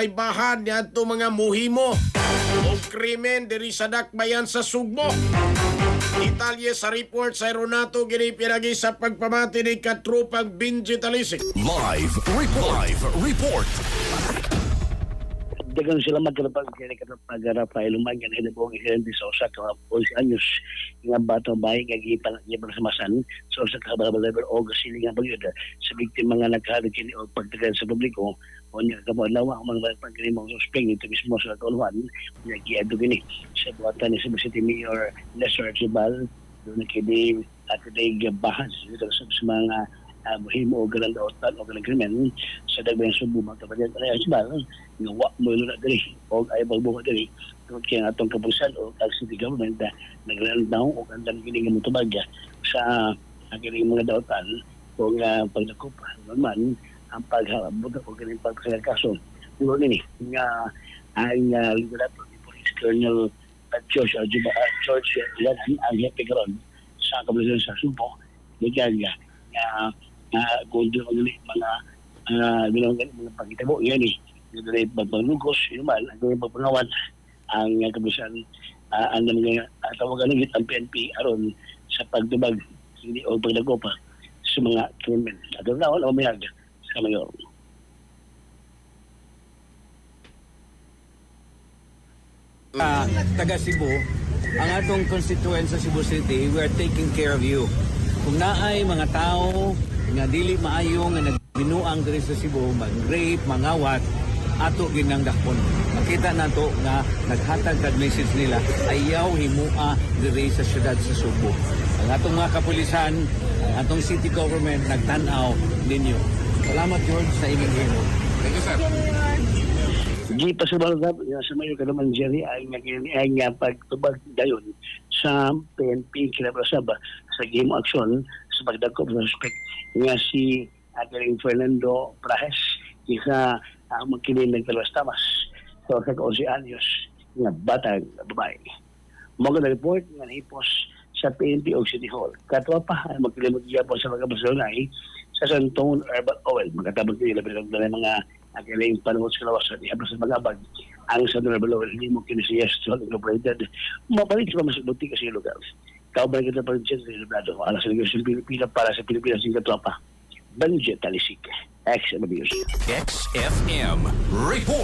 ay bahan niya ito mga muhimo o krimen diri sa dakbayan sa Sugbo. Detalye sa report sa Aeronato ginipiragi sa pagpamati ni Katrupang Benji Talisik. Live report. Dagan sila magkarapag Rafael Umagan na po ang sa usa ka 11 anyos nga batang bahay nga gipang sa masan sa usa ka level August siling nga bagyod sa biktima nga naghalig kini og pagtagan sa publiko o niya kamalawa ang mga pagkirimong suspect nito mismo sa Tolwan nga giadto gini sa buhatan ni Cebu City Mayor Lester Archibald doon kini at today gabahan sa mga mohimo o ganang daotan o ganang krimen sa dagbayang Subo magkapalit na Archibald nga wa mo na diri o ay pagbuhat diri tungod kay atong kapulisan o ang city government na naglandaw o kandan kini nga motubagya sa kini mga daotan o nga pagdakup man ang paghabot o kini pagkakaso ulo nini nga ang liderato ni Police Colonel George Lanan ang hepe karon sa kapulisan sa Subo ligaya nga kundi mga mga pagkitabo yan dili pagpanugos inuman ang pagpangawan ang kapulisan ang mga tawagan ng ang PNP aron sa pagdubag hindi o pagdagopa sa mga krimen ato na o mayag sa mayor. Taga Cebu, ang atong constituent sa Cebu City, we are taking care of you. Kung naay mga tao nga dili maayo nga nagbinuang diri sa Cebu, mag-rape, mangawat, ato ginangdakpon. Makita nato nga naghatag kag message nila ayaw himua diri sa syudad sa Subo. Ang atong mga kapulisan, ang atong city government nagtan-aw ninyo. Salamat George sa inyong himo. Thank you sir. Di pasubal sa mayor ka naman Jerry ay nga pagtubag dayon sa PNP kinabrasaba sa game action sa pagdakop sa suspect nga si Atty. Fernando Prajes isa magkilin ng Tamas so sa 11 anyos nga batang babae. Mga report nga nahipos sa PNP o City Hall. Katwa pa magkilin po sa mga basunay sa Santong Herbal Oil. Magkatabang nila ng mga akiling panahon sa lawasan iabot sa magabag ang sa Herbal Oil hindi mo kinisiyas to incorporated mabalik sa masubuti kasi lugar kaubay kita pa rin siya sa Librado alas sa negosyo Pilipina para sa Pilipinas yung katwapa Benji Talisik XFM Report.